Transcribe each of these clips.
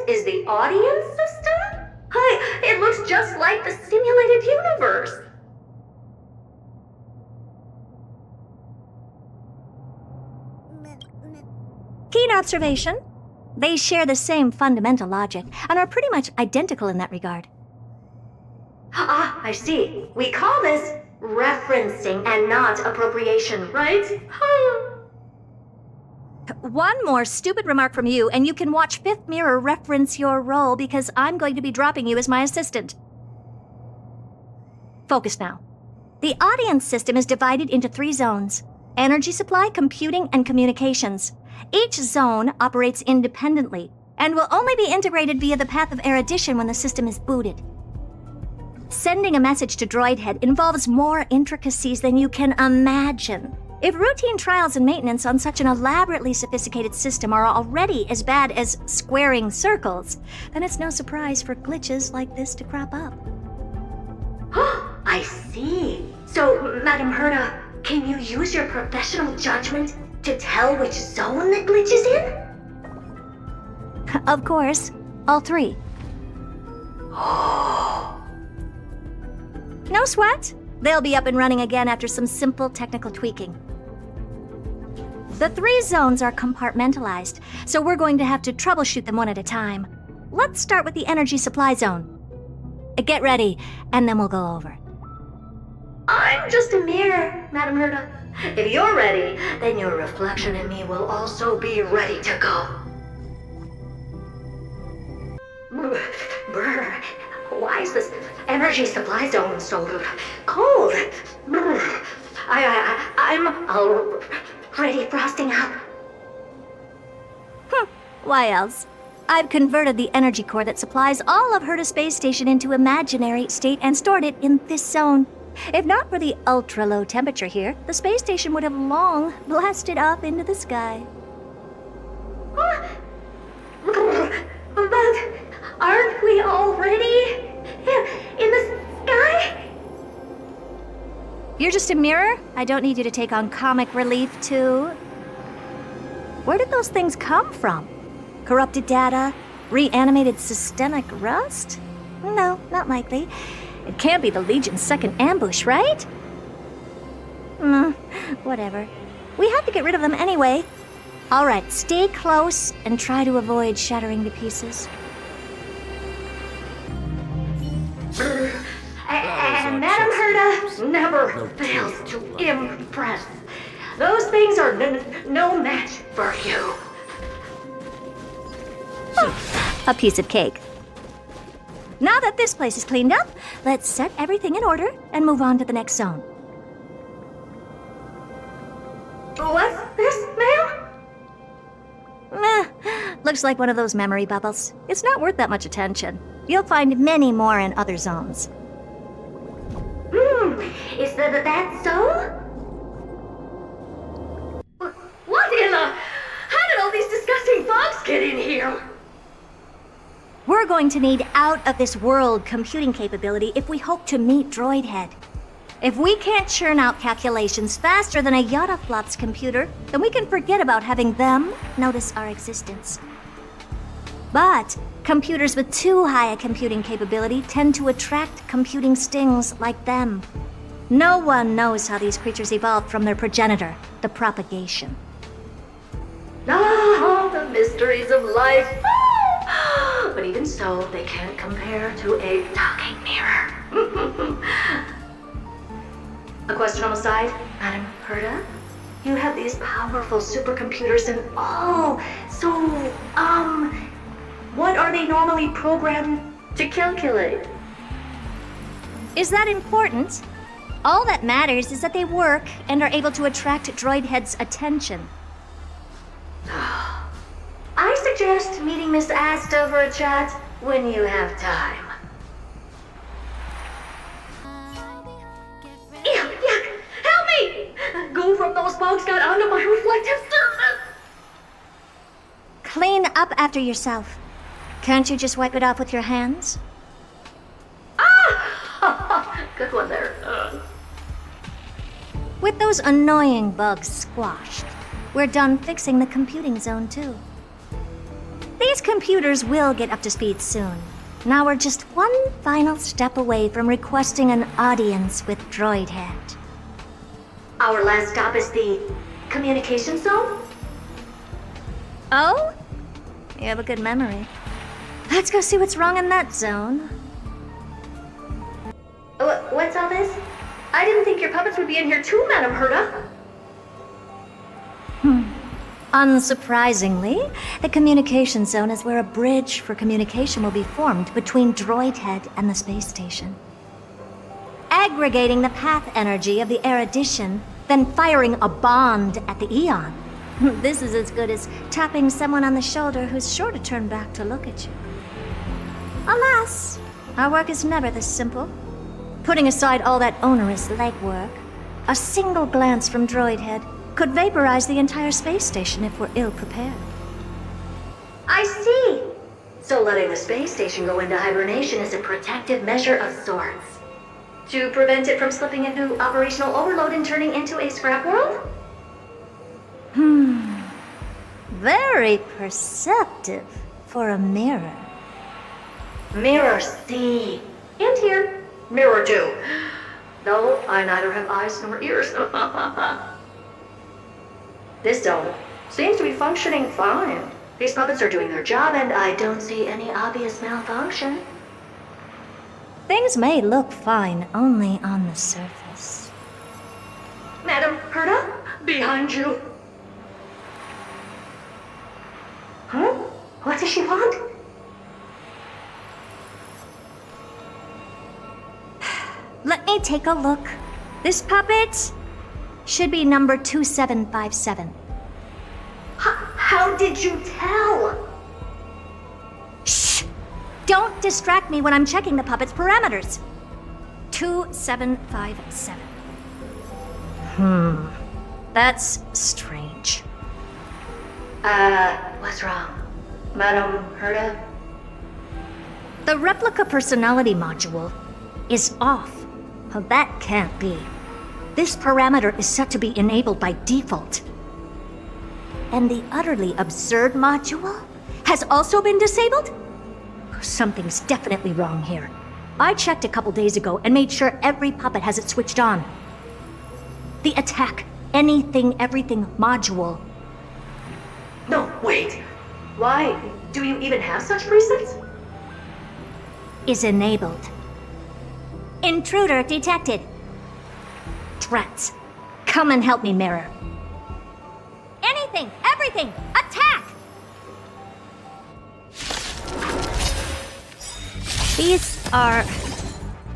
is the audience system? Hi, it looks just like the simulated universe. Keen observation. They share the same fundamental logic and are pretty much identical in that regard. Ah, I see. We call this referencing and not appropriation, right? One more stupid remark from you, and you can watch Fifth Mirror reference your role because I'm going to be dropping you as my assistant. Focus now. The audience system is divided into 3 zones: energy supply, computing, and communications. Each zone operates independently and will only be integrated via the path of erudition when the system is booted. Sending a message to Droidhead involves more intricacies than you can imagine. If routine trials and maintenance on such an elaborately sophisticated system are already as bad as squaring circles, then it's no surprise for glitches like this to crop up. I see. So, Madam Herda, can you use your professional judgment to tell which zone the glitch is in? Of course, all 3. No sweat. They'll be up and running again after some simple technical tweaking. The 3 zones are compartmentalized, so we're going to have to troubleshoot them one at a time. Let's start with the energy supply zone. Get ready, and then we'll go over. I'm just a mirror, Madam Herda. If you're ready, then your reflection in me will also be ready to go. Brr, why is this energy supply zone so cold? I'm already frosting up. Why else? I've converted the energy core that supplies all of Herda Space Station into imaginary state and stored it in this zone. If not for the ultra-low temperature here, the space station would have long blasted up into the sky. But aren't we already in the sky? You're just a mirror? I don't need you to take on comic relief, too. Where did those things come from? Corrupted data? Reanimated systemic rust? No, not likely. It can't be the Legion's second ambush, right? Whatever. We have to get rid of them anyway. All right, stay close and try to avoid shattering to pieces. And Madam Herda never fails to impress. Those things are no match for you. A piece of cake. Now that this place is cleaned up, let's set everything in order and move on to the next zone. What's this, ma'am? Looks like one of those memory bubbles. It's not worth that much attention. You'll find many more in other zones. Is that so? What in the... How did all these disgusting bugs get in here? We're going to need out-of-this-world computing capability if we hope to meet Droidhead. If we can't churn out calculations faster than a Yottaflop's computer, then we can forget about having them notice our existence. But computers with too high a computing capability tend to attract computing stings like them. No one knows how these creatures evolved from their progenitor, the propagation. Ah, the mysteries of life. But even so, they can't compare to a talking mirror. A question on the side, Madam Herda? You have these powerful supercomputers and what are they normally programmed to calculate? Is that important? All that matters is that they work and are able to attract Droidhead's attention. I suggest meeting Miss Asta for a chat when you have time. Yuck! Help me! Go from those bugs got onto my reflective surface! Clean up after yourself. Can't you just wipe it off with your hands? Ah! Good one there. With those annoying bugs squashed, we're done fixing the computing zone too. These computers will get up to speed soon. Now we're just one final step away from requesting an audience with Droidhead. Our last stop is the communication zone? Oh? You have a good memory. Let's go see what's wrong in that zone. What's all this? I didn't think your puppets would be in here too, Madam Herta. Unsurprisingly, the communication zone is where a bridge for communication will be formed between Droidhead and the space station. Aggregating the path energy of the erudition, then firing a bond at the Eon. This is as good as tapping someone on the shoulder who's sure to turn back to look at you. Alas, our work is never this simple. Putting aside all that onerous legwork, a single glance from Droidhead could vaporize the entire space station if we're ill-prepared. I see. So letting the space station go into hibernation is a protective measure of sorts. To prevent it from slipping into operational overload and turning into a scrap world? Very perceptive for a mirror. Mirror C. And here. Mirror 2. Though I neither have eyes nor ears. This zone seems to be functioning fine. These puppets are doing their job, and I don't see any obvious malfunction. Things may look fine only on the surface. Madam Herta, behind you. Huh? What does she want? Let me take a look. This puppet should be number 2757. How did you tell? Shh! Don't distract me when I'm checking the puppet's parameters. 2757. That's strange. What's wrong? Madam Herta? The replica personality module is off. Well, that can't be. This parameter is set to be enabled by default. And the utterly absurd module has also been disabled? Something's definitely wrong here. I checked a couple days ago and made sure every puppet has it switched on. The attack, anything, everything module. No, wait. Why? Do you even have such presets? Is enabled. Intruder detected. Threats. Come and help me, Mirror. Anything, everything, attack! These are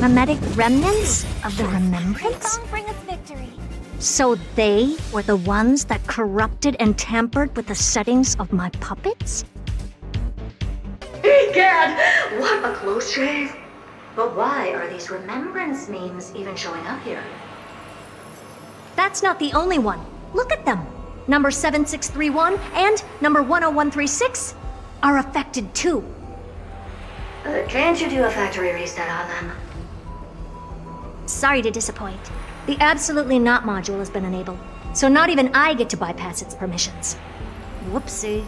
mimetic remnants of the remembrance? Bring us victory. So they were the ones that corrupted and tampered with the settings of my puppets? Egad! What a close shave! But why are these remembrance memes even showing up here? That's not the only one. Look at them. Number 7631 and number 10136 are affected too. Can't you do a factory reset on them? Sorry to disappoint. The Absolutely Not module has been enabled, so not even I get to bypass its permissions. Whoopsie.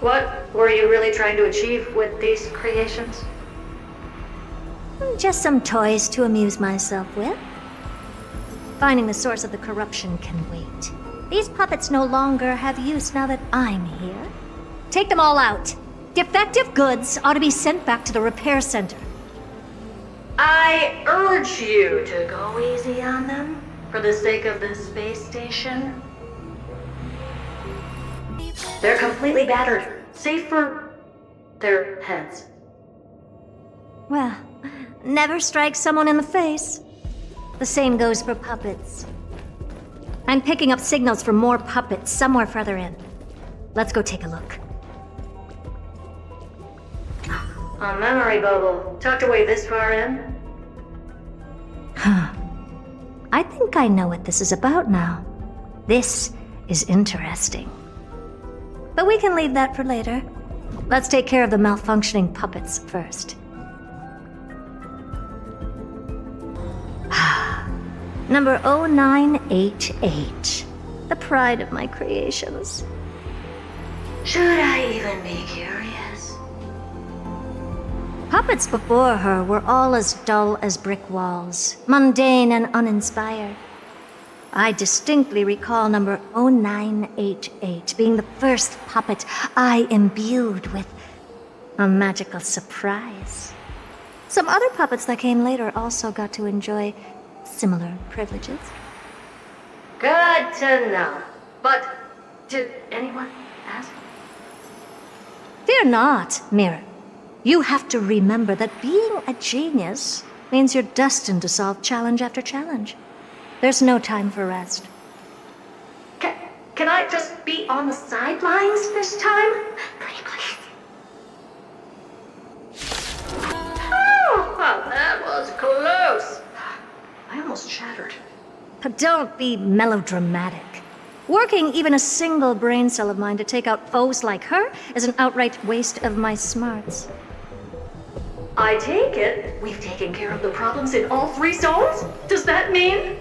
What were you really trying to achieve with these creations? Just some toys to amuse myself with. Finding the source of the corruption can wait. These puppets no longer have use now that I'm here. Take them all out. Defective goods ought to be sent back to the repair center. I urge you to go easy on them, for the sake of the space station. They're completely battered, save for their heads. Well, never strike someone in the face. The same goes for puppets. I'm picking up signals from more puppets somewhere further in. Let's go take a look. A memory bubble, tucked away this far in? I think I know what this is about now. This is interesting. But we can leave that for later. Let's take care of the malfunctioning puppets first. Number 0988. The pride of my creations. Should I even be curious? Puppets before her were all as dull as brick walls, mundane and uninspired. I distinctly recall number 0988 being the first puppet I imbued with a magical surprise. Some other puppets that came later also got to enjoy similar privileges. Good to know. But did anyone ask? Fear not, Mirror. You have to remember that being a genius means you're destined to solve challenge after challenge. There's no time for rest. Can I just be on the sidelines this time? Pretty please. Oh, well, that was close. I almost shattered. But don't be melodramatic. Working even a single brain cell of mine to take out foes like her is an outright waste of my smarts. I take it we've taken care of the problems in all 3 zones? Does that mean?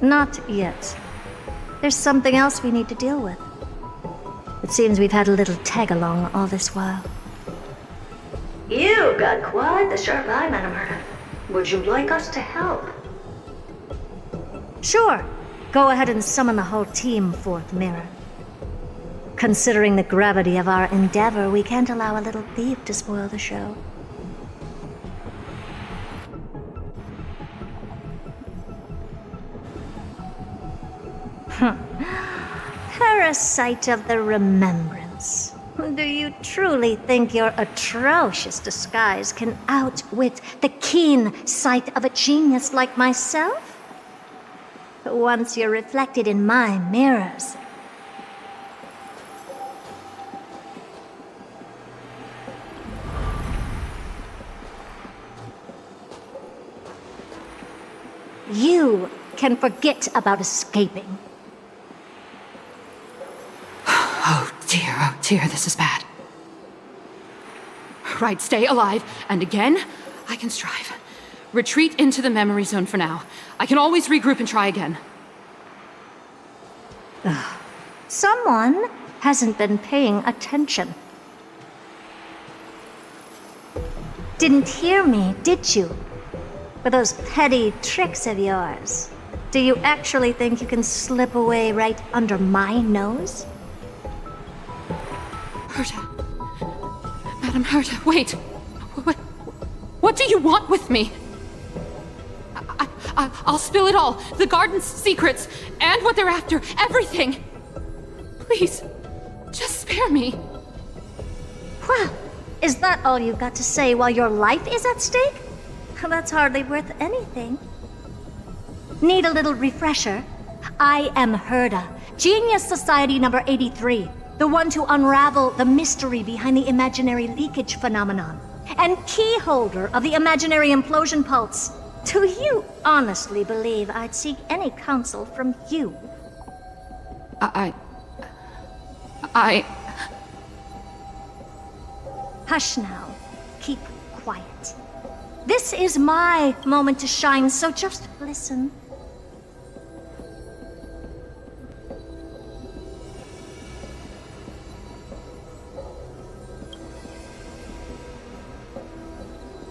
Not yet. There's something else we need to deal with. It seems we've had a little tag-along all this while. You've got quite the sharp eye, Madam Herta. Would you like us to help? Sure. Go ahead and summon the whole team forth, Mirror. Considering the gravity of our endeavor, we can't allow a little thief to spoil the show. Parasite of the Remembrance. Do you truly think your atrocious disguise can outwit the keen sight of a genius like myself? Once you're reflected in my mirrors, you can forget about escaping. Oh dear, this is bad. Right, stay alive, and again, I can strive. Retreat into the memory zone for now. I can always regroup and try again. Someone hasn't been paying attention. Didn't hear me, did you? With those petty tricks of yours. Do you actually think you can slip away right under my nose? Herta. Madam Herta, wait. What do you want with me? I'll spill it all. The garden's secrets, and what they're after. Everything. Please, just spare me. Well, is that all you've got to say while your life is at stake? That's hardly worth anything. Need a little refresher? I am Herta, Genius Society number 83, the one to unravel the mystery behind the imaginary leakage phenomenon, and key holder of the imaginary implosion pulse. Do you honestly believe I'd seek any counsel from you? Hush now. Keep quiet. This is my moment to shine, so just listen.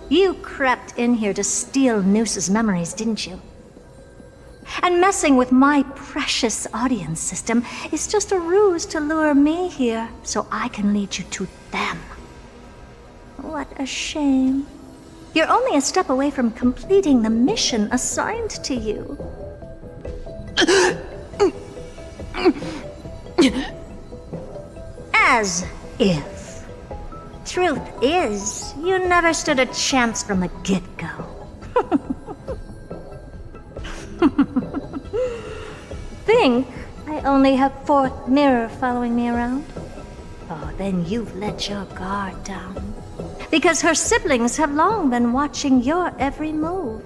You crept in here to steal Noose's memories, didn't you? And messing with my precious audience system is just a ruse to lure me here so I can lead you to them. What a shame. You're only a step away from completing the mission assigned to you. As if. Truth is, you never stood a chance from the get-go. Think I only have fourth mirror following me around? Oh, then you've let your guard down. Because her siblings have long been watching your every move.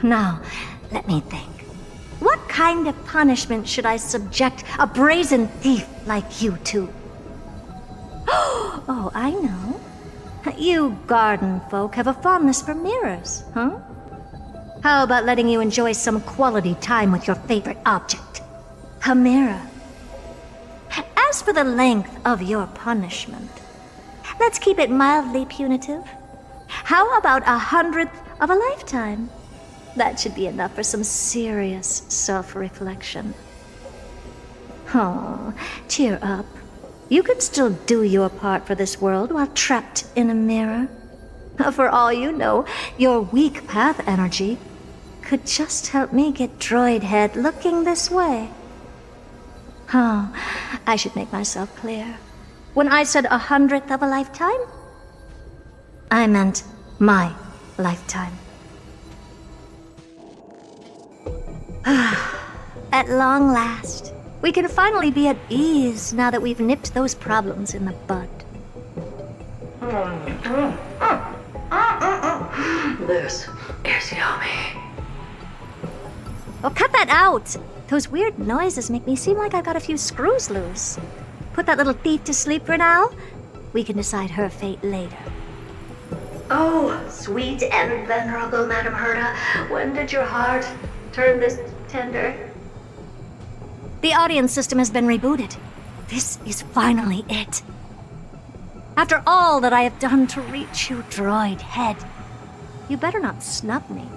Now, let me think. What kind of punishment should I subject a brazen thief like you to? Oh, I know. You garden folk have a fondness for mirrors, huh? How about letting you enjoy some quality time with your favorite object? A mirror. As for the length of your punishment, let's keep it mildly punitive. How about 100th of a lifetime? That should be enough for some serious self-reflection. Oh, cheer up. You can still do your part for this world while trapped in a mirror. For all you know, your weak path energy could just help me get droid head looking this way. Oh, I should make myself clear. When I said 100th of a lifetime, I meant my lifetime. At long last, we can finally be at ease now that we've nipped those problems in the bud. This is yummy. Oh, cut that out! Those weird noises make me seem like I've got a few screws loose. Put that little thief to sleep for now. We can decide her fate later. Oh, sweet and venerable Madam Herta, when did your heart turn this tender? The audience system has been rebooted. This is finally it. After all that I have done to reach you, droid head, you better not snub me.